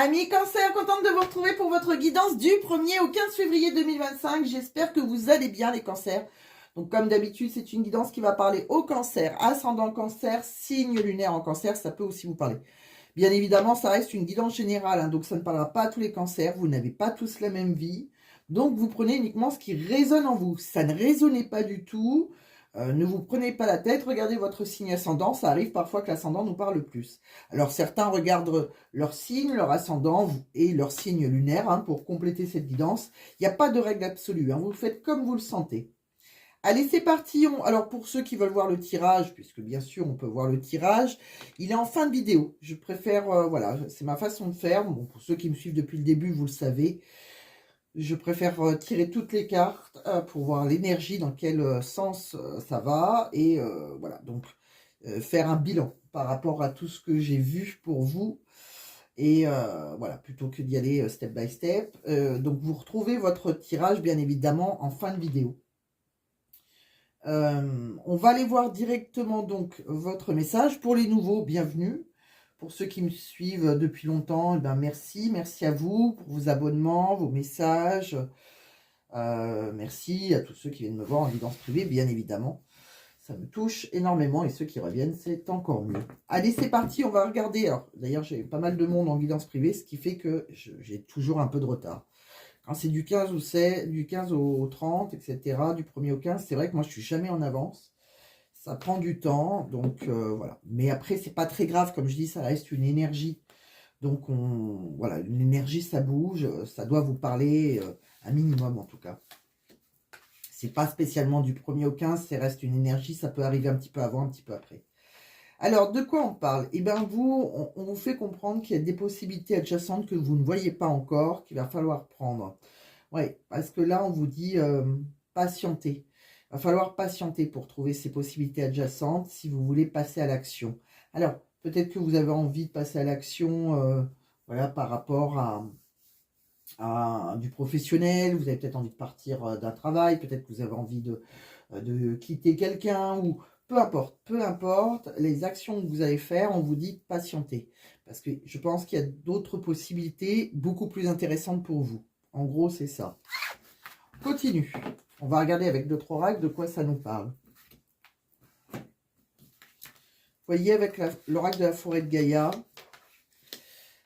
Amis Cancer, contente de vous retrouver pour votre guidance du 1er au 15 février 2025. J'espère que vous allez bien les cancers. Donc comme d'habitude, c'est une guidance qui va parler au cancer, ascendant cancer, signe lunaire en cancer, ça peut aussi vous parler. Bien évidemment, ça reste une guidance générale, hein, donc ça ne parlera pas à tous les cancers, vous n'avez pas tous la même vie. Donc vous prenez uniquement ce qui résonne en vous. Ça ne résonnait pas du tout. Ne vous prenez pas la tête, regardez votre signe ascendant, ça arrive parfois que l'ascendant nous parle plus. Alors certains regardent leur signe, leur ascendant et leur signe lunaire hein, pour compléter cette guidance. Il n'y a pas de règle absolue, hein, vous le faites comme vous le sentez. Allez, c'est parti. Alors pour ceux qui veulent voir le tirage, puisque bien sûr on peut voir le tirage, il est en fin de vidéo. Je préfère, voilà, c'est ma façon de faire. Bon, pour ceux qui me suivent depuis le début, vous le savez. Je préfère tirer toutes les cartes pour voir l'énergie, dans quel sens ça va. Et voilà, donc faire un bilan par rapport à tout ce que j'ai vu pour vous. Et voilà, plutôt que d'y aller step by step. Donc vous retrouvez votre tirage, bien évidemment, en fin de vidéo. On va aller voir directement donc votre message. Pour les nouveaux, bienvenue. Pour ceux qui me suivent depuis longtemps, eh ben merci à vous pour vos abonnements, vos messages. Merci à tous ceux qui viennent me voir en guidance privée, bien évidemment. Ça me touche énormément et ceux qui reviennent, c'est encore mieux. Allez, c'est parti, on va regarder. Alors, d'ailleurs, j'ai pas mal de monde en guidance privée, ce qui fait que j'ai toujours un peu de retard. Quand c'est du 15 du 15 au 30, etc., du 1er au 15, c'est vrai que moi, je suis jamais en avance. Ça prend du temps, donc voilà. Mais après, c'est pas très grave, comme je dis, ça reste une énergie. Donc, voilà, une énergie, ça bouge, ça doit vous parler un minimum en tout cas. C'est pas spécialement du 1er au 15, ça reste une énergie, ça peut arriver un petit peu avant, un petit peu après. Alors, de quoi on parle? Eh bien, on vous fait comprendre qu'il y a des possibilités adjacentes que vous ne voyez pas encore, qu'il va falloir prendre. Oui, parce que là, on vous dit patienter. Il va falloir patienter pour trouver ces possibilités adjacentes si vous voulez passer à l'action. Alors, peut-être que vous avez envie de passer à l'action voilà, par rapport à du professionnel, vous avez peut-être envie de partir d'un travail, peut-être que vous avez envie de quitter quelqu'un, ou peu importe, les actions que vous allez faire, on vous dit patienter. Parce que je pense qu'il y a d'autres possibilités beaucoup plus intéressantes pour vous. En gros, c'est ça. Continue. On va regarder avec d'autres oracles de quoi ça nous parle. Vous voyez, avec l'oracle de la forêt de Gaïa,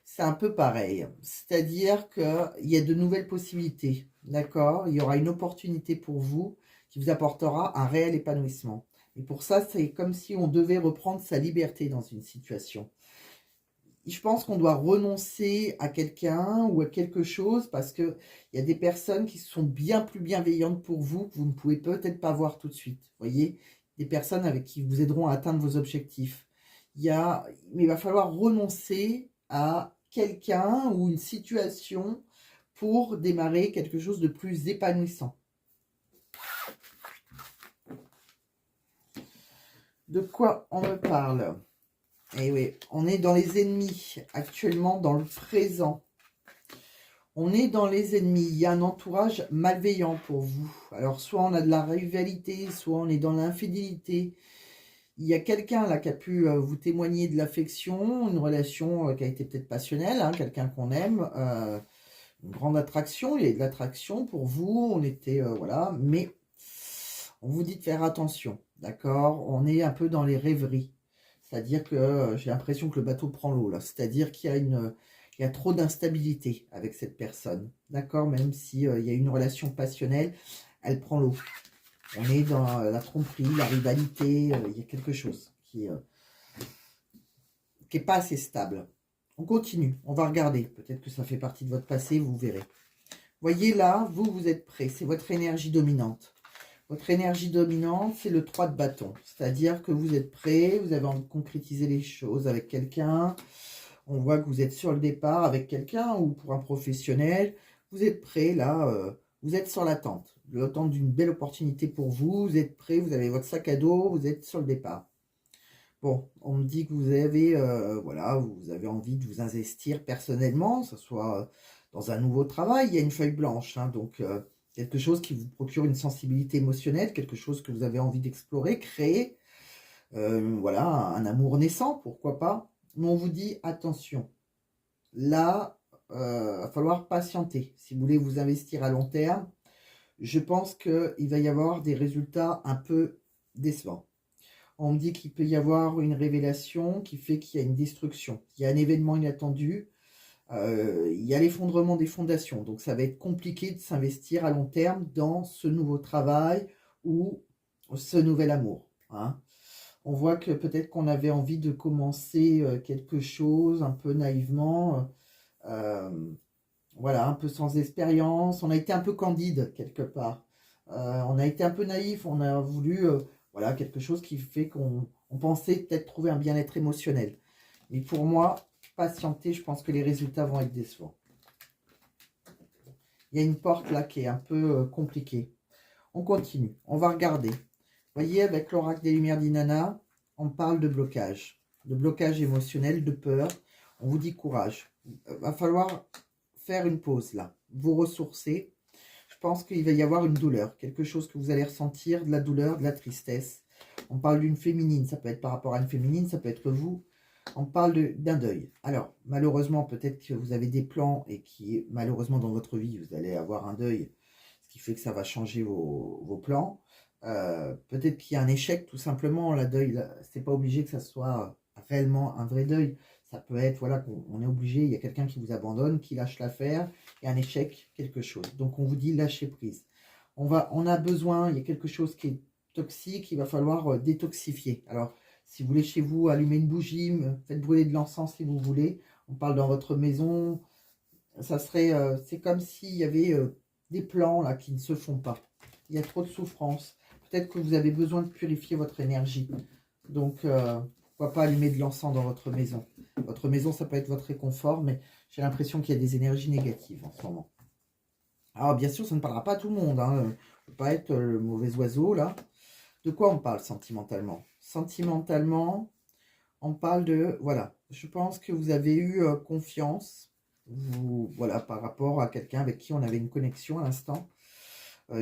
c'est un peu pareil. C'est-à-dire qu'il y a de nouvelles possibilités. D'accord? Il y aura une opportunité pour vous qui vous apportera un réel épanouissement. Et pour ça, c'est comme si on devait reprendre sa liberté dans une situation. Je pense qu'on doit renoncer à quelqu'un ou à quelque chose parce qu'il y a des personnes qui sont bien plus bienveillantes pour vous que vous ne pouvez peut-être pas voir tout de suite. Vous voyez, des personnes avec qui vous aideront à atteindre vos objectifs. Mais il va falloir renoncer à quelqu'un ou une situation pour démarrer quelque chose de plus épanouissant. De quoi on me parle? Eh oui, on est dans les ennemis, actuellement dans le présent. On est dans les ennemis, il y a un entourage malveillant pour vous. Alors, soit on a de la rivalité, soit on est dans l'infidélité. Il y a quelqu'un là qui a pu vous témoigner de l'affection, une relation qui a été peut-être passionnelle, hein, quelqu'un qu'on aime, une grande attraction, il y a de l'attraction pour vous, on était, voilà, mais on vous dit de faire attention, d'accord? On est un peu dans les rêveries. C'est-à-dire que j'ai l'impression que le bateau prend l'eau, là. C'est-à-dire qu'il y a trop d'instabilité avec cette personne. D'accord? Même si il y a une relation passionnelle, elle prend l'eau. On est dans la tromperie, la rivalité. Il y a quelque chose qui est pas assez stable. On continue. On va regarder. Peut-être que ça fait partie de votre passé, vous verrez. Voyez là, vous êtes prêts. C'est votre énergie dominante. Votre énergie dominante, c'est le 3 de bâton. C'est-à-dire que vous êtes prêt, vous avez envie de concrétiser les choses avec quelqu'un. On voit que vous êtes sur le départ avec quelqu'un ou pour un professionnel. Vous êtes prêt, là, vous êtes sur l'attente. L'attente d'une belle opportunité pour vous. Vous êtes prêt, vous avez votre sac à dos, vous êtes sur le départ. Bon, on me dit que vous avez, voilà, vous avez envie de vous investir personnellement, que ce soit dans un nouveau travail. Il y a une feuille blanche, hein, donc... quelque chose qui vous procure une sensibilité émotionnelle, quelque chose que vous avez envie d'explorer, créer. Voilà, un amour naissant, pourquoi pas. Mais on vous dit, attention, là, va falloir patienter. Si vous voulez vous investir à long terme, je pense qu'il va y avoir des résultats un peu décevants. On me dit qu'il peut y avoir une révélation qui fait qu'il y a une destruction. Il y a un événement inattendu. Il y a l'effondrement des fondations. Donc, ça va être compliqué de s'investir à long terme dans ce nouveau travail ou ce nouvel amour. Hein. On voit que peut-être qu'on avait envie de commencer quelque chose un peu naïvement. Voilà, un peu sans expérience. On a été un peu candide quelque part. On a été un peu naïf. On a voulu... voilà, quelque chose qui fait qu'on pensait peut-être trouver un bien-être émotionnel. Mais pour moi, patienter, je pense que les résultats vont être décevants. Il y a une porte là qui est un peu compliquée. On continue, on va regarder. Vous voyez, avec l'oracle des lumières d'Inanna, on parle de blocage émotionnel, de peur. On vous dit courage. Va falloir faire une pause là, vous ressourcer. Je pense qu'il va y avoir une douleur, quelque chose que vous allez ressentir, de la douleur, de la tristesse. On parle d'une féminine, ça peut être par rapport à une féminine, ça peut être vous. On parle d'un deuil. Alors, malheureusement, peut-être que vous avez des plans et qui, malheureusement, dans votre vie, vous allez avoir un deuil, ce qui fait que ça va changer vos plans. Peut-être qu'il y a un échec, tout simplement. La deuil, c'est pas obligé que ça soit réellement un vrai deuil. Ça peut être, voilà, qu'on est obligé, il y a quelqu'un qui vous abandonne, qui lâche l'affaire, et un échec, quelque chose. Donc, on vous dit lâcher prise. On a besoin, il y a quelque chose qui est toxique, il va falloir détoxifier. Alors, si vous voulez chez vous allumer une bougie, faites brûler de l'encens si vous voulez. On parle dans votre maison. Ça serait, c'est comme s'il y avait des plans là qui ne se font pas. Il y a trop de souffrance. Peut-être que vous avez besoin de purifier votre énergie. Donc, pourquoi pas allumer de l'encens dans votre maison. Votre maison, ça peut être votre réconfort, mais j'ai l'impression qu'il y a des énergies négatives en ce moment. Alors, bien sûr, ça ne parlera pas à tout le monde. Hein. Je ne peux pas être le mauvais oiseau, là. De quoi on parle sentimentalement? Sentimentalement, on parle de... Voilà, je pense que vous avez eu confiance. Voilà, par rapport à quelqu'un avec qui on avait une connexion à l'instant.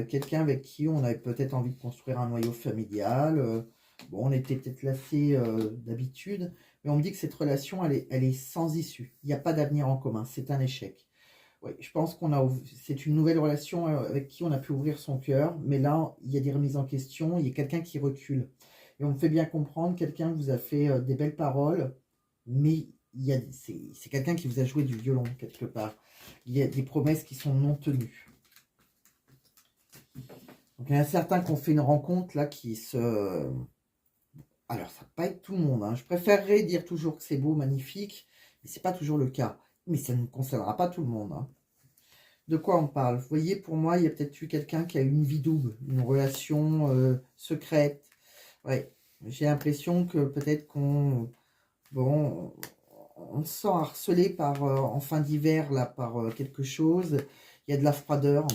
Quelqu'un avec qui on avait peut-être envie de construire un noyau familial. Bon, on était peut-être lassé d'habitude, mais on me dit que cette relation, elle est sans issue. Il n'y a pas d'avenir en commun, c'est un échec. Oui, je pense c'est une nouvelle relation avec qui on a pu ouvrir son cœur, mais là, il y a des remises en question, il y a quelqu'un qui recule. Et on me fait bien comprendre, quelqu'un vous a fait des belles paroles, mais c'est quelqu'un qui vous a joué du violon quelque part. Il y a des promesses qui sont non tenues. Donc il y en a certains qui ont fait une rencontre là qui se... Alors ça ne va pas être tout le monde, hein. Je préférerais dire toujours que c'est beau, magnifique, mais ce n'est pas toujours le cas. Mais ça ne concernera pas tout le monde. Hein. De quoi on parle? Vous voyez, pour moi, il y a peut-être eu quelqu'un qui a eu une vie double, une relation secrète. Ouais, j'ai l'impression que peut-être bon, on se sent harcelé par, en fin d'hiver, là, par quelque chose. Il y a de la froideur.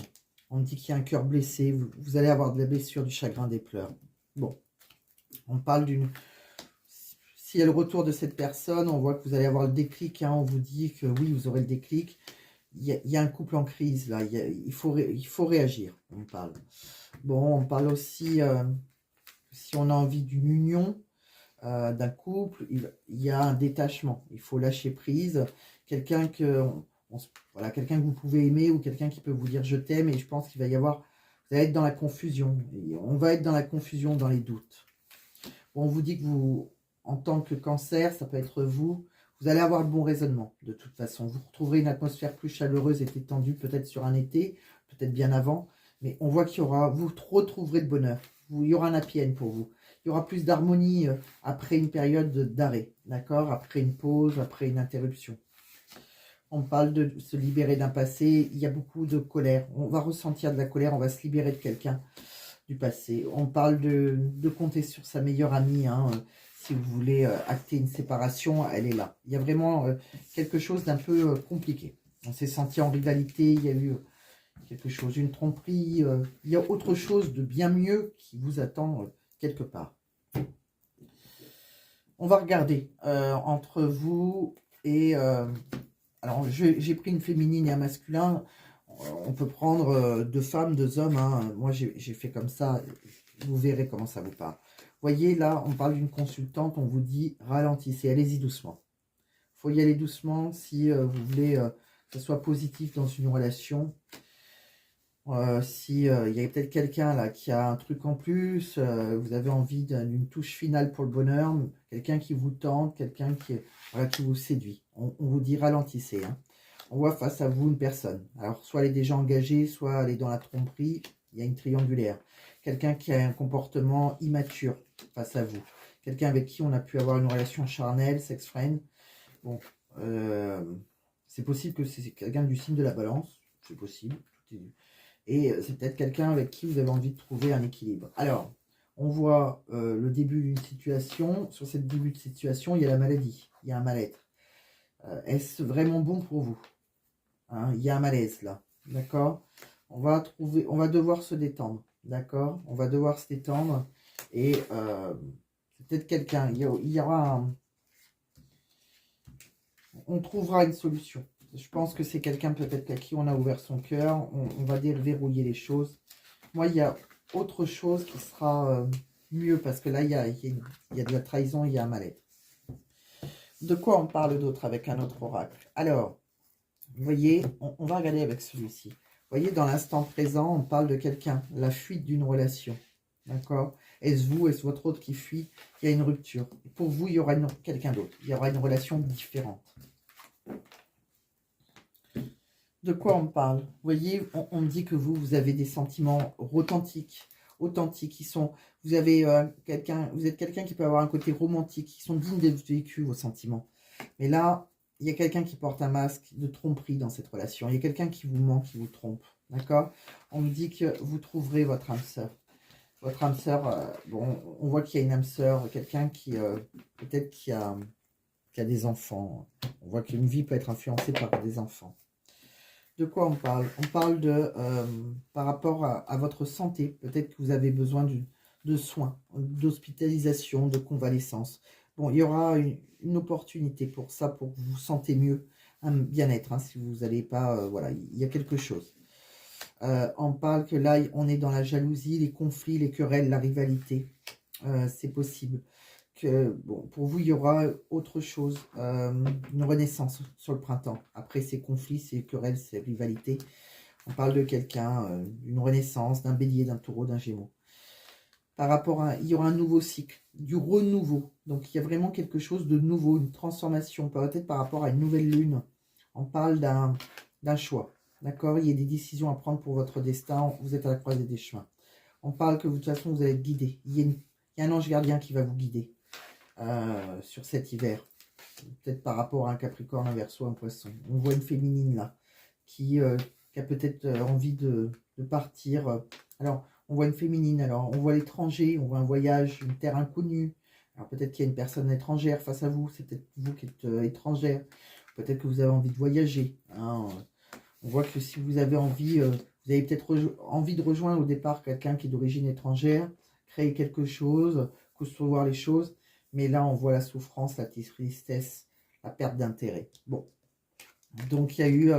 On me dit qu'il y a un cœur blessé. Vous allez avoir de la blessure, du chagrin, des pleurs. Bon, on parle d'une... S'il y a le retour de cette personne, on voit que vous allez avoir le déclic. Hein, on vous dit que oui, vous aurez le déclic. Il y a un couple en crise, là. Il faut réagir, on parle. Bon, on parle aussi, si on a envie d'une union, d'un couple, il y a un détachement. Il faut lâcher prise. Quelqu'un voilà, quelqu'un que vous pouvez aimer ou quelqu'un qui peut vous dire je t'aime. Et je pense qu'il va y avoir... Vous allez être dans la confusion. Et on va être dans la confusion, dans les doutes. Bon, on vous dit que vous... En tant que cancer, ça peut être vous. Vous allez avoir le bon raisonnement, de toute façon. Vous retrouverez une atmosphère plus chaleureuse et détendue, peut-être sur un été, peut-être bien avant. Mais on voit qu'il y aura... Vous retrouverez le bonheur. Il y aura un happy end pour vous. Il y aura plus d'harmonie après une période d'arrêt. D'accord? Après une pause, après une interruption. On parle de se libérer d'un passé. Il y a beaucoup de colère. On va ressentir de la colère. On va se libérer de quelqu'un du passé. On parle de compter sur sa meilleure amie, hein, si vous voulez acter une séparation, elle est là. Il y a vraiment quelque chose d'un peu compliqué. On s'est senti en rivalité, il y a eu quelque chose, une tromperie. Il y a autre chose de bien mieux qui vous attend quelque part. On va regarder entre vous et... alors, j'ai pris une féminine et un masculin. On peut prendre deux femmes, deux hommes. Hein. Moi, j'ai fait comme ça. Vous verrez comment ça vous parle. Vous voyez, là, on parle d'une consultante. On vous dit ralentissez, allez-y doucement. Il faut y aller doucement si vous voulez que ce soit positif dans une relation. Si il y a peut-être quelqu'un là qui a un truc en plus, vous avez envie d'une touche finale pour le bonheur, quelqu'un qui vous tente, quelqu'un voilà, qui vous séduit. On vous dit ralentissez. Hein. On voit face à vous une personne. Alors soit elle est déjà engagée, soit elle est dans la tromperie. Il y a une triangulaire. Quelqu'un qui a un comportement immature face à vous. Quelqu'un avec qui on a pu avoir une relation charnelle, sex friend. Bon, c'est possible que c'est quelqu'un du signe de la balance. C'est possible. Et c'est peut-être quelqu'un avec qui vous avez envie de trouver un équilibre. Alors, on voit le début d'une situation. Sur ce début de situation, il y a la maladie. Il y a un mal-être. Est-ce vraiment bon pour vous? Hein, il y a un malaise là. D'accord? On va devoir se détendre. D'accord? On va devoir se détendre. Et c'est peut-être quelqu'un. Il y aura on trouvera une solution. Je pense que c'est quelqu'un peut-être à qui on a ouvert son cœur. On va déverrouiller les choses. Moi, il y a autre chose qui sera mieux parce que là, il y a de la trahison, il y a un mal-être. De quoi on parle d'autre avec un autre oracle? Alors, vous voyez, on va regarder avec celui-ci. Vous voyez, dans l'instant présent, on parle de quelqu'un, la fuite d'une relation. D'accord? Est-ce vous, est-ce votre autre qui fuit? Il y a une rupture. Pour vous, il y aura quelqu'un d'autre. Il y aura une relation différente. De quoi on parle? Vous voyez, on dit que vous avez des sentiments authentiques, qui sont, vous avez vous êtes quelqu'un qui peut avoir un côté romantique, qui sont dignes d'être vécus, vos sentiments. Mais là, il y a quelqu'un qui porte un masque de tromperie dans cette relation. Il y a quelqu'un qui vous ment, qui vous trompe, d'accord? On me dit que vous trouverez votre âme sœur. Votre âme sœur, bon, on voit qu'il y a une âme sœur, quelqu'un qui, peut-être qui a des enfants. On voit qu'une vie peut être influencée par des enfants. De quoi on parle? On parle de, par rapport à votre santé. Peut-être que vous avez besoin de soins, d'hospitalisation, de convalescence. Bon, il y aura une opportunité pour ça, pour que vous vous sentez mieux, un bien-être. Hein, si vous n'allez pas, voilà, il y a quelque chose. On parle que là, on est dans la jalousie, les conflits, les querelles, la rivalité. C'est possible. Que, bon, pour vous, il y aura autre chose, une renaissance sur le printemps. Après ces conflits, ces querelles, ces rivalités, on parle de quelqu'un, d'une renaissance, d'un bélier, d'un taureau, d'un gémeau. Par rapport à, il y aura un nouveau cycle, du renouveau. Donc, il y a vraiment quelque chose de nouveau, une transformation, peut-être par rapport à une nouvelle lune. On parle d'un choix, d'accord? Il y a des décisions à prendre pour votre destin, vous êtes à la croisée des chemins. On parle que de toute façon, vous allez être guidé. Il y a un ange gardien qui va vous guider. Sur cet hiver, peut-être par rapport à un Capricorne, un Verseau, un Poisson. On voit une féminine là qui a peut-être envie de partir. Alors, on voit une féminine, alors on voit l'étranger, on voit un voyage, une terre inconnue. Alors peut-être qu'il y a une personne étrangère face à vous, c'est peut-être vous qui êtes étrangère. Peut-être que vous avez envie de voyager. Hein. On voit que si vous avez envie, vous avez peut-être envie de rejoindre au départ quelqu'un qui est d'origine étrangère, créer quelque chose, concevoir les choses. Mais là, on voit la souffrance, la tristesse, la perte d'intérêt. Bon. Donc, il y a eu...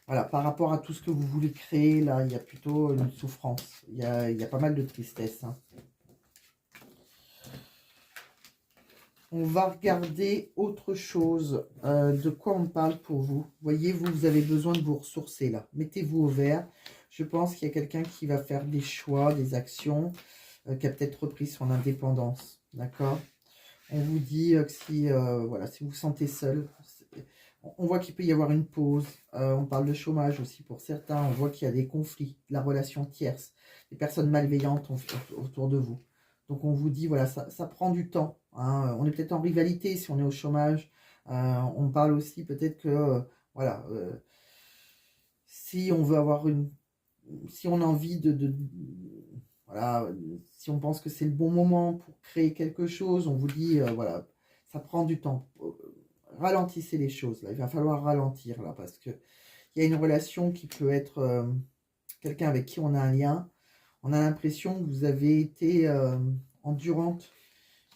voilà, par rapport à tout ce que vous voulez créer, là, il y a plutôt une souffrance. Il y a pas mal de tristesse. Hein. On va regarder autre chose. De quoi on parle pour vous? Vous voyez, vous avez besoin de vous ressourcer, là. Mettez-vous au vert. Je pense qu'il y a quelqu'un qui va faire des choix, des actions, qui a peut-être repris son indépendance. D'accord? On vous dit que si, voilà, si vous vous sentez seul, on voit qu'il peut y avoir une pause. On parle de chômage aussi pour certains. On voit qu'il y a des conflits, de la relation tierce, des personnes malveillantes autour de vous. Donc on vous dit, voilà, ça prend du temps. Hein. On est peut-être en rivalité si on est au chômage. On parle aussi peut-être que, voilà, si on veut avoir si on a envie voilà, si on pense que c'est le bon moment pour créer quelque chose, on vous dit, voilà, ça prend du temps. Ralentissez les choses, là. Il va falloir ralentir, là, parce que il y a une relation qui peut être quelqu'un avec qui on a un lien. On a l'impression que vous avez été endurante,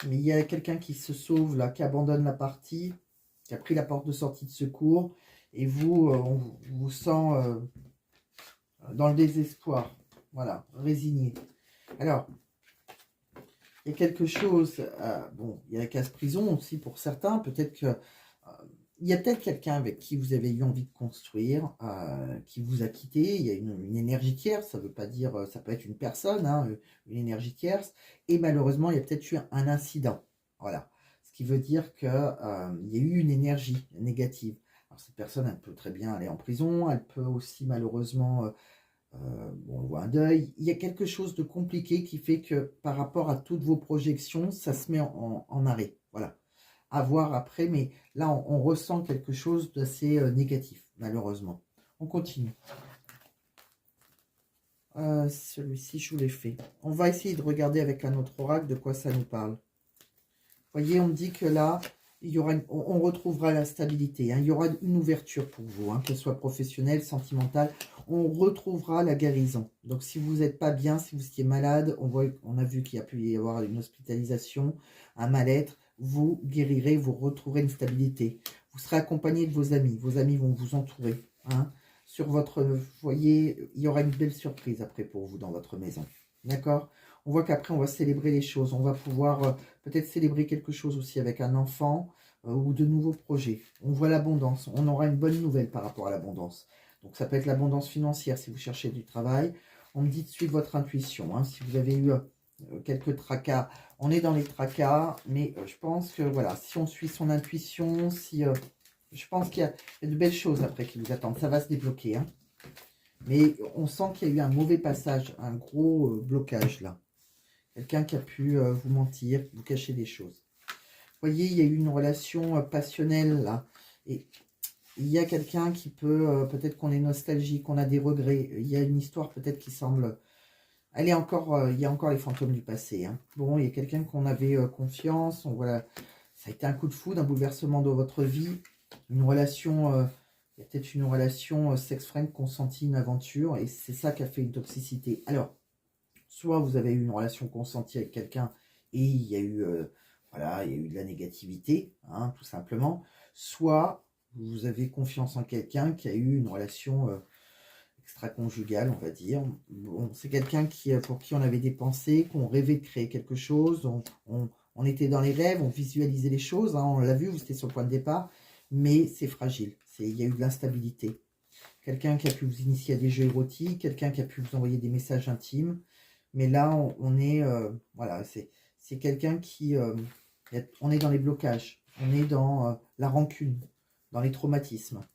mais il y a quelqu'un qui se sauve, là, qui abandonne la partie, qui a pris la porte de sortie de secours, et vous, on vous sent dans le désespoir. Voilà, résigné. Alors, il y a quelque chose, bon, il y a la case prison aussi pour certains, peut-être que il y a peut-être quelqu'un avec qui vous avez eu envie de construire, qui vous a quitté. Il y a une énergie tierce, ça veut pas dire, ça peut être une personne, hein, une énergie tierce. Et malheureusement, il y a peut-être eu un incident. Voilà. Ce qui veut dire que, il y a eu une énergie négative. Alors, cette personne, elle peut très bien aller en prison, elle peut aussi malheureusement, bon, on voit un deuil. Il y a quelque chose de compliqué qui fait que par rapport à toutes vos projections, ça se met en arrêt. Voilà. À voir après, mais là, on ressent quelque chose d'assez négatif, malheureusement. On continue. Celui-ci, je vous l'ai fait. On va essayer de regarder avec un autre oracle de quoi ça nous parle. Vous voyez, on me dit que là, il y aura on retrouvera la stabilité. Hein. Il y aura une ouverture pour vous, hein, qu'elle soit professionnelle, sentimentale. On retrouvera la guérison. Donc, si vous n'êtes pas bien, si vous étiez malade, on a vu qu'il y a pu y avoir une hospitalisation, un mal-être. Vous guérirez, vous retrouverez une stabilité. Vous serez accompagné de vos amis. Vos amis vont vous entourer. Hein. Sur votre foyer, il y aura une belle surprise après pour vous dans votre maison. D'accord? On voit qu'après, on va célébrer les choses. On va pouvoir peut-être célébrer quelque chose aussi avec un enfant ou de nouveaux projets. On voit l'abondance. On aura une bonne nouvelle par rapport à l'abondance. Donc, ça peut être l'abondance financière si vous cherchez du travail. On me dit de suivre votre intuition. Hein. Si vous avez eu quelques tracas, on est dans les tracas. Mais je pense que, voilà, si on suit son intuition, si je pense qu'il y a de belles choses après qui vous attendent. Ça va se débloquer. Hein. Mais on sent qu'il y a eu un mauvais passage, un gros blocage là. Quelqu'un qui a pu vous mentir, vous cacher des choses. Vous voyez, il y a eu une relation passionnelle là. Et il y a quelqu'un qui peut, peut-être qu'on est nostalgique, qu'on a des regrets. Il y a une histoire peut-être qui semble... Elle est encore, il y a encore les fantômes du passé. Hein. Bon, il y a quelqu'un qu'on avait confiance. Voilà, ça a été un coup de foudre, un bouleversement dans votre vie. Une relation... il y a peut-être une relation sex-friend consentie, une aventure. Et c'est ça qui a fait une toxicité. Alors, soit vous avez eu une relation consentie avec quelqu'un et il y a eu, voilà, il y a eu de la négativité, hein, tout simplement. Soit vous avez confiance en quelqu'un qui a eu une relation extra-conjugale, on va dire. Bon, c'est quelqu'un pour qui on avait des pensées, qu'on rêvait de créer quelque chose. On était dans les rêves, on visualisait les choses. Hein, on l'a vu, vous étiez sur le point de départ. Mais c'est fragile. Il y a eu de l'instabilité. Quelqu'un qui a pu vous initier à des jeux érotiques, quelqu'un qui a pu vous envoyer des messages intimes. Mais là, on est, voilà, c'est quelqu'un qui, on est dans les blocages, on est dans la rancune, dans les traumatismes.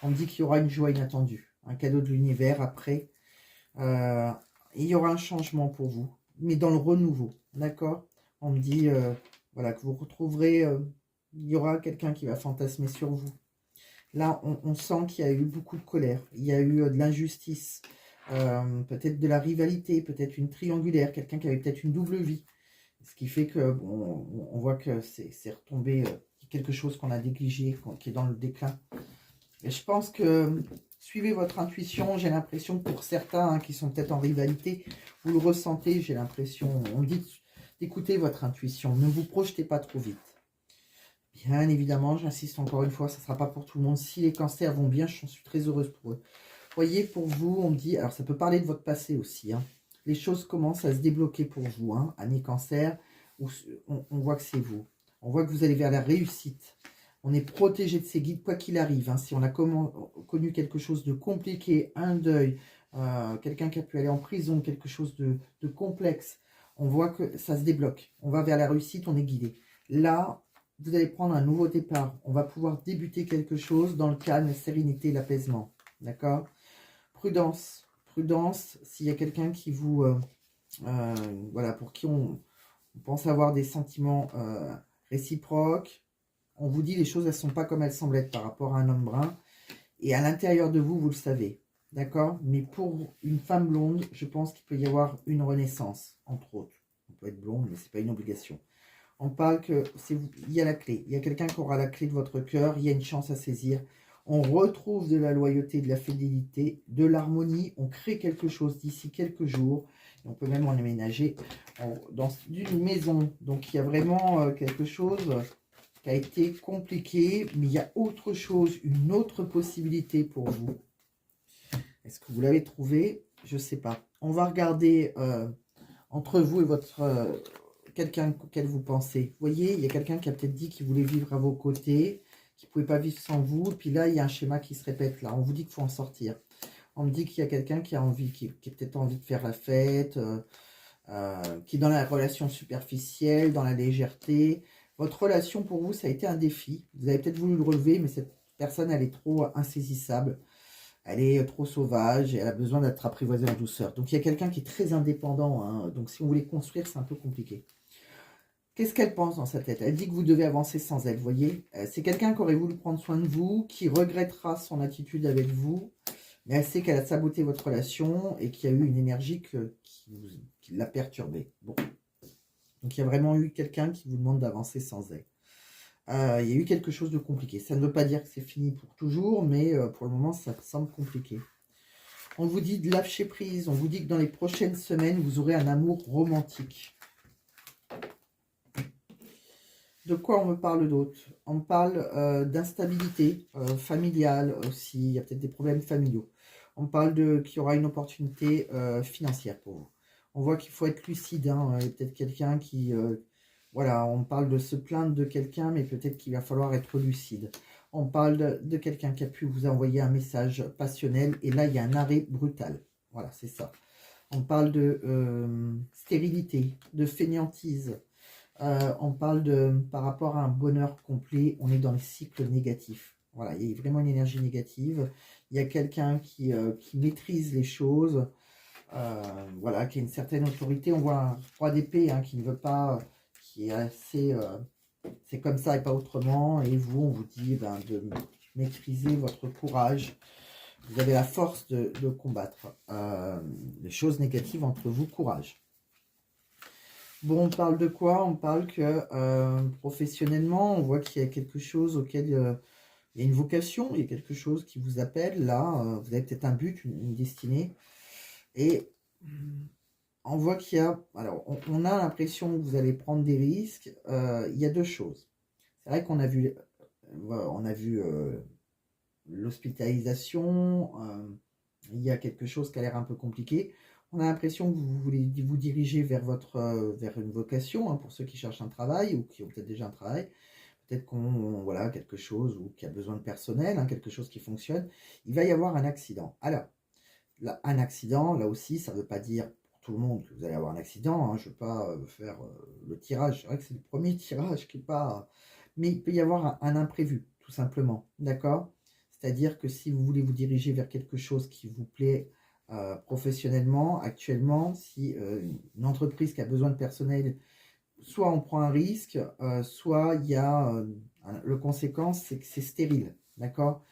On me dit qu'il y aura une joie inattendue, un cadeau de l'univers après. Il y aura un changement pour vous, mais dans le renouveau, d'accord? On me dit, voilà, que vous retrouverez, il y aura quelqu'un qui va fantasmer sur vous. Là, on sent qu'il y a eu beaucoup de colère, il y a eu de l'injustice. Peut-être de la rivalité, peut-être une triangulaire, quelqu'un qui avait peut-être une double vie. Ce qui fait que, bon, on voit que c'est retombé quelque chose qu'on a négligé, qui est dans le déclin. Et je pense que suivez votre intuition. J'ai l'impression que pour certains qui sont peut-être en rivalité, vous le ressentez, j'ai l'impression. On dit d'écouter votre intuition. Ne vous projetez pas trop vite. Bien évidemment, j'insiste encore une fois, ça ne sera pas pour tout le monde. Si les cancers vont bien, je suis très heureuse pour eux. Voyez, pour vous, on me dit, alors ça peut parler de votre passé aussi, hein. Les choses commencent à se débloquer pour vous, hein, année cancer, où on voit que c'est vous. On voit que vous allez vers la réussite. On est protégé de ses guides, quoi qu'il arrive. Hein. Si on a connu quelque chose de compliqué, un deuil, quelqu'un qui a pu aller en prison, quelque chose de complexe, on voit que ça se débloque. On va vers la réussite, on est guidé. Là, vous allez prendre un nouveau départ. On va pouvoir débuter quelque chose dans le calme, la sérénité et l'apaisement. D'accord ? Prudence, prudence, s'il y a quelqu'un qui vous, voilà, pour qui on pense avoir des sentiments réciproques, on vous dit les choses, elles ne sont pas comme elles semblent être par rapport à un homme brun, et à l'intérieur de vous, vous le savez, d'accord? Mais pour une femme blonde, je pense qu'il peut y avoir une renaissance, entre autres. On peut être blonde, mais ce n'est pas une obligation. On parle que il y a la clé, il y a quelqu'un qui aura la clé de votre cœur, il y a une chance à saisir. On retrouve de la loyauté, de la fidélité, de l'harmonie. On crée quelque chose d'ici quelques jours. Et on peut même en aménager dans une maison. Donc, il y a vraiment quelque chose qui a été compliqué. Mais il y a autre chose, une autre possibilité pour vous. Est-ce que vous l'avez trouvé? Je ne sais pas. On va regarder entre vous et votre quelqu'un auquel vous pensez. Vous voyez, il y a quelqu'un qui a peut-être dit qu'il voulait vivre à vos côtés, qui ne pouvaient pas vivre sans vous. Et puis là, il y a un schéma qui se répète. Là, on vous dit qu'il faut en sortir. On me dit qu'il y a quelqu'un qui a envie, qui a peut-être envie de faire la fête, qui est dans la relation superficielle, dans la légèreté. Votre relation, pour vous, ça a été un défi. Vous avez peut-être voulu le relever, mais cette personne, elle est trop insaisissable. Elle est trop sauvage et elle a besoin d'être apprivoisée en douceur. Donc, il y a quelqu'un qui est très indépendant. Hein. Donc, si on voulait construire, c'est un peu compliqué. Qu'est-ce qu'elle pense dans sa tête? Elle dit que vous devez avancer sans elle, vous voyez. C'est quelqu'un qui aurait voulu prendre soin de vous, qui regrettera son attitude avec vous. Mais elle sait qu'elle a saboté votre relation et qu'il y a eu une énergie qui l'a perturbée. Bon. Donc, il y a vraiment eu quelqu'un qui vous demande d'avancer sans elle. Il y a eu quelque chose de compliqué. Ça ne veut pas dire que c'est fini pour toujours, mais pour le moment, ça semble compliqué. On vous dit de lâcher prise. On vous dit que dans les prochaines semaines, vous aurez un amour romantique. De quoi on me parle d'autre? On me parle d'instabilité familiale aussi. Il y a peut-être des problèmes familiaux. On me parle qu'il y aura une opportunité financière pour vous. On voit qu'il faut être lucide. Hein. Il y a peut-être quelqu'un qui... voilà, on parle de se plaindre de quelqu'un, mais peut-être qu'il va falloir être lucide. On parle de quelqu'un qui a pu vous envoyer un message passionnel. Et là, il y a un arrêt brutal. Voilà, c'est ça. On parle de stérilité, de fainéantise. On parle par rapport à un bonheur complet, on est dans le cycle négatif. Voilà, il y a vraiment une énergie négative. Il y a quelqu'un qui maîtrise les choses, voilà, qui a une certaine autorité. On voit un roi d'épée qui ne veut pas, qui est assez... c'est comme ça et pas autrement. Et vous, on vous dit de maîtriser votre courage. Vous avez la force de combattre les choses négatives entre vous, courage. Bon, on parle de quoi? On parle que professionnellement, on voit qu'il y a quelque chose auquel il y a une vocation, il y a quelque chose qui vous appelle. Là, vous avez peut-être un but, une destinée. Et on voit qu'il y a... Alors, on a l'impression que vous allez prendre des risques. Il y a deux choses. C'est vrai qu'on a vu, l'hospitalisation. Il y a quelque chose qui a l'air un peu compliqué. On a l'impression que vous voulez vous diriger vers une vocation, pour ceux qui cherchent un travail ou qui ont peut-être déjà un travail. Peut-être voilà, quelque chose ou qui a besoin de personnel, quelque chose qui fonctionne. Il va y avoir un accident. Alors, là, un accident, là aussi, ça ne veut pas dire pour tout le monde que vous allez avoir un accident. Je ne veux pas faire le tirage. C'est vrai que c'est le premier tirage qui n'est pas... Mais il peut y avoir un imprévu, tout simplement. D'accord? C'est-à-dire que si vous voulez vous diriger vers quelque chose qui vous plaît professionnellement, actuellement, si une entreprise qui a besoin de personnel, soit on prend un risque, soit il y a le conséquence, c'est que c'est stérile, d'accord?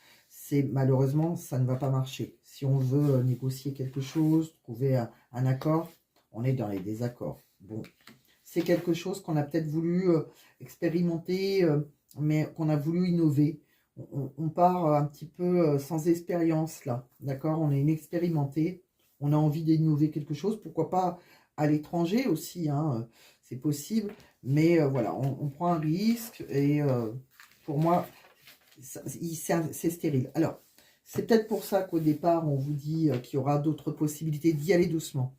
Malheureusement, ça ne va pas marcher. Si on veut négocier quelque chose, trouver un accord, on est dans les désaccords. Bon, c'est quelque chose qu'on a peut-être voulu expérimenter, mais qu'on a voulu innover. On part un petit peu sans expérience là, d'accord? On est inexpérimenté, on a envie d'innover quelque chose, pourquoi pas à l'étranger aussi, c'est possible, mais voilà, on prend un risque et pour moi, c'est stérile. Alors, c'est peut-être pour ça qu'au départ, on vous dit qu'il y aura d'autres possibilités d'y aller doucement.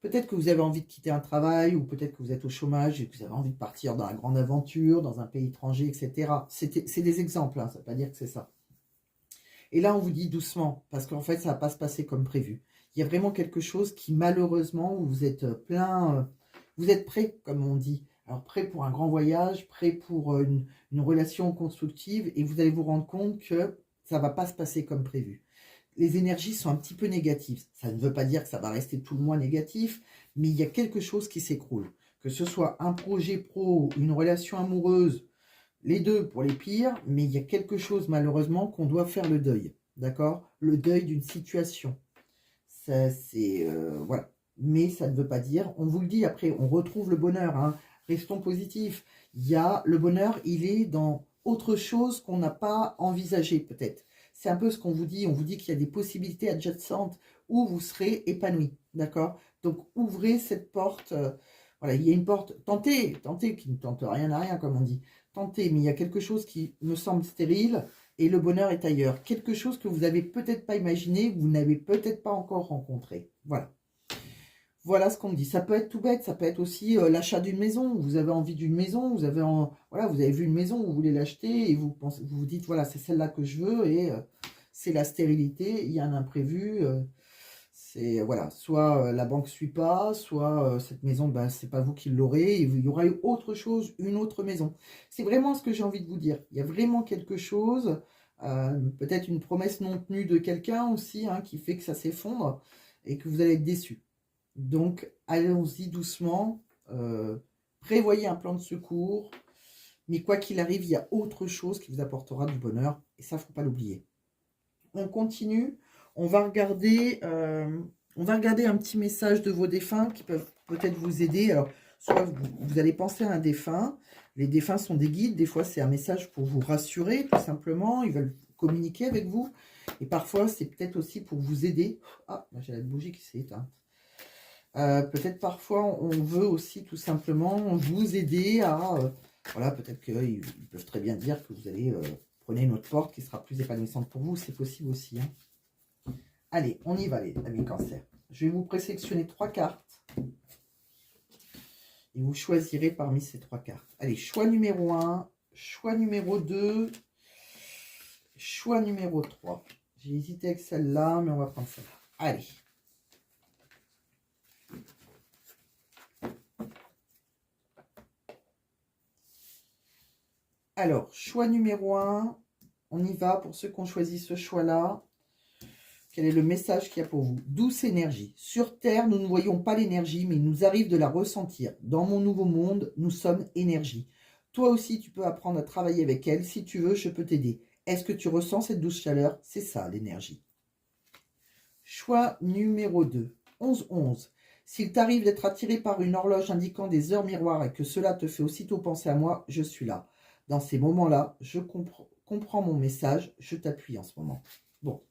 Peut-être que vous avez envie de quitter un travail, ou peut-être que vous êtes au chômage et que vous avez envie de partir dans la grande aventure, dans un pays étranger, etc. C'est des exemples, ça ne veut pas dire que c'est ça. Et là, on vous dit doucement, parce qu'en fait, ça ne va pas se passer comme prévu. Il y a vraiment quelque chose qui, malheureusement, vous êtes plein, vous êtes prêt, comme on dit. Alors, prêt pour un grand voyage, prêt pour une relation constructive, et vous allez vous rendre compte que ça ne va pas se passer comme prévu. Les énergies sont un petit peu négatives. Ça ne veut pas dire que ça va rester tout le mois négatif, mais il y a quelque chose qui s'écroule. Que ce soit un projet pro, une relation amoureuse, les deux pour les pires, mais il y a quelque chose malheureusement qu'on doit faire le deuil. D'accord? Le deuil d'une situation. Ça, c'est... voilà. Mais ça ne veut pas dire... On vous le dit après, on retrouve le bonheur. Restons positifs. Il y a le bonheur, il est dans autre chose qu'on n'a pas envisagé peut-être. C'est un peu ce qu'on vous dit. On vous dit qu'il y a des possibilités adjacentes où vous serez épanoui. D'accord? Donc, ouvrez cette porte. Voilà, il y a une porte. Tentez, qui ne tente rien à rien, comme on dit. Tentez, mais il y a quelque chose qui me semble stérile et le bonheur est ailleurs. Quelque chose que vous n'avez peut-être pas imaginé, vous n'avez peut-être pas encore rencontré. Voilà. Voilà ce qu'on me dit. Ça peut être tout bête, ça peut être aussi l'achat d'une maison. Vous avez envie d'une maison, voilà, vous avez vu une maison, vous voulez l'acheter et vous vous dites, voilà, c'est celle-là que je veux et c'est la stérilité, il y a un imprévu. C'est, voilà, soit la banque ne suit pas, soit cette maison, ben, c'est pas vous qui l'aurez, et il y aura eu autre chose, une autre maison. C'est vraiment ce que j'ai envie de vous dire. Il y a vraiment quelque chose, peut-être une promesse non tenue de quelqu'un aussi, hein, qui fait que ça s'effondre et que vous allez être déçu. Donc, allons-y doucement, prévoyez un plan de secours, mais quoi qu'il arrive, il y a autre chose qui vous apportera du bonheur, et ça, il ne faut pas l'oublier. On continue, on va regarder un petit message de vos défunts qui peuvent peut-être vous aider. Alors, soit vous allez penser à un défunt, les défunts sont des guides, des fois c'est un message pour vous rassurer, tout simplement, ils veulent communiquer avec vous, et parfois c'est peut-être aussi pour vous aider. Ah, j'ai la bougie qui s'est éteinte. Peut-être parfois on veut aussi tout simplement vous aider à... voilà, peut-être qu'ils peuvent très bien dire que vous allez... prenez une autre porte qui sera plus épanouissante pour vous, c'est possible aussi. Hein. Allez, on y va les amis cancer. Je vais vous présélectionner 3 cartes. Et vous choisirez parmi ces 3 cartes. Allez, choix numéro 1, choix numéro 2, choix numéro 3. J'ai hésité avec celle-là, mais on va prendre celle-là. Allez. Alors, choix numéro 1, on y va pour ceux qui ont choisi ce choix-là. Quel est le message qu'il y a pour vous? Douce énergie. Sur Terre, nous ne voyons pas l'énergie, mais il nous arrive de la ressentir. Dans mon nouveau monde, nous sommes énergie. Toi aussi, tu peux apprendre à travailler avec elle. Si tu veux, je peux t'aider. Est-ce que tu ressens cette douce chaleur? C'est ça, l'énergie. Choix numéro 2. 11-11. S'il t'arrive d'être attiré par une horloge indiquant des heures miroirs et que cela te fait aussitôt penser à moi, je suis là. Dans ces moments-là, je comprends mon message, je t'appuie en ce moment. Bon.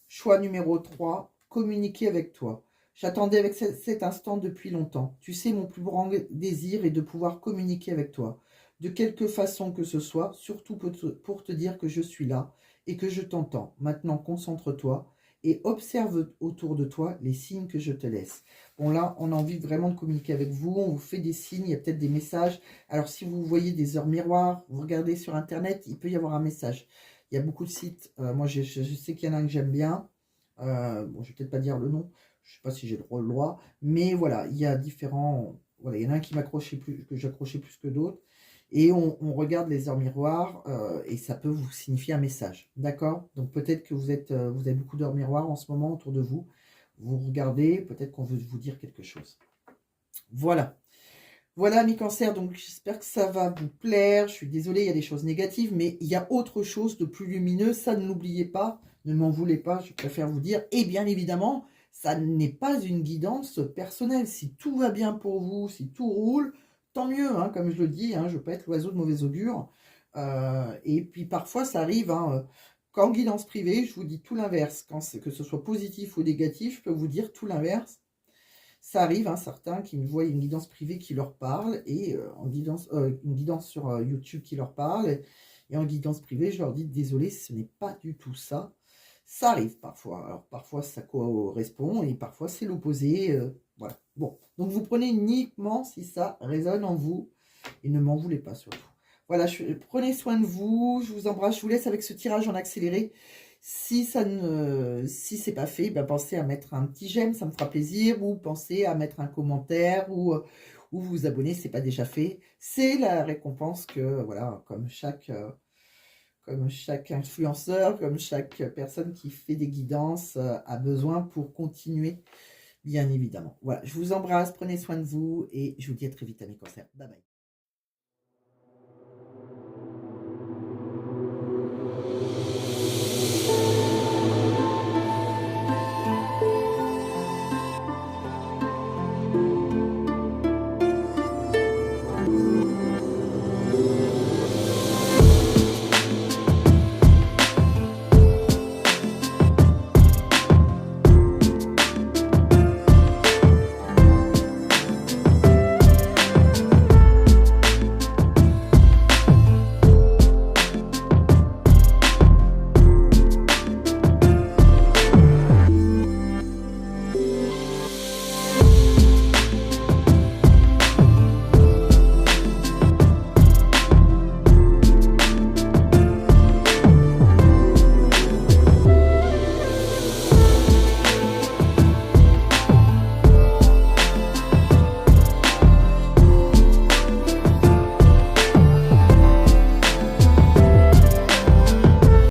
Choix numéro 3, communiquer avec toi. J'attendais avec cet instant depuis longtemps. Tu sais, mon plus grand désir est de pouvoir communiquer avec toi. De quelque façon que ce soit, surtout pour te dire que je suis là et que je t'entends. Maintenant, concentre-toi et observe autour de toi les signes que je te laisse. Bon, là, on a envie vraiment de communiquer avec vous. On vous fait des signes, il y a peut-être des messages. Alors, si vous voyez des heures miroirs, vous regardez sur Internet, il peut y avoir un message. Il y a beaucoup de sites. Moi, je sais qu'il y en a un que j'aime bien. Bon, je vais peut-être pas dire le nom. Je sais pas si j'ai le droit. Mais voilà, il y a différents... Voilà, il y en a un qui m'accrochait plus, que j'accrochais plus que d'autres. Et on regarde les heures miroirs et ça peut vous signifier un message. D'accord? Donc peut-être que vous avez beaucoup d'heures miroirs en ce moment autour de vous. Vous regardez, peut-être qu'on veut vous dire quelque chose. Voilà. Voilà, amis cancer, donc j'espère que ça va vous plaire. Je suis désolée, il y a des choses négatives, mais il y a autre chose de plus lumineux. Ça, ne l'oubliez pas, ne m'en voulez pas, je préfère vous dire. Et bien évidemment, ça n'est pas une guidance personnelle. Si tout va bien pour vous, si tout roule, tant mieux, hein, comme je le dis, hein, je ne veux pas être l'oiseau de mauvais augure. Et puis parfois, ça arrive, hein, qu'en guidance privée, je vous dis tout l'inverse. Que ce soit positif ou négatif, je peux vous dire tout l'inverse. Ça arrive, hein, certains qui me voient une guidance privée qui leur parle, et une guidance sur YouTube qui leur parle, et en guidance privée, je leur dis, désolé, ce n'est pas du tout ça. Ça arrive parfois. Alors parfois, ça correspond, et parfois, c'est l'opposé. Voilà. Bon, donc vous prenez uniquement si ça résonne en vous, et ne m'en voulez pas surtout. Voilà, prenez soin de vous, je vous embrasse, je vous laisse avec ce tirage en accéléré. Si c'est pas fait, ben pensez à mettre un petit j'aime, ça me fera plaisir, ou pensez à mettre un commentaire, ou vous abonner, si c'est pas déjà fait. C'est la récompense que, voilà, comme chaque influenceur, comme chaque personne qui fait des guidances a besoin pour continuer, bien évidemment. Voilà, je vous embrasse, prenez soin de vous, et je vous dis à très vite, amis cancers. Bye bye.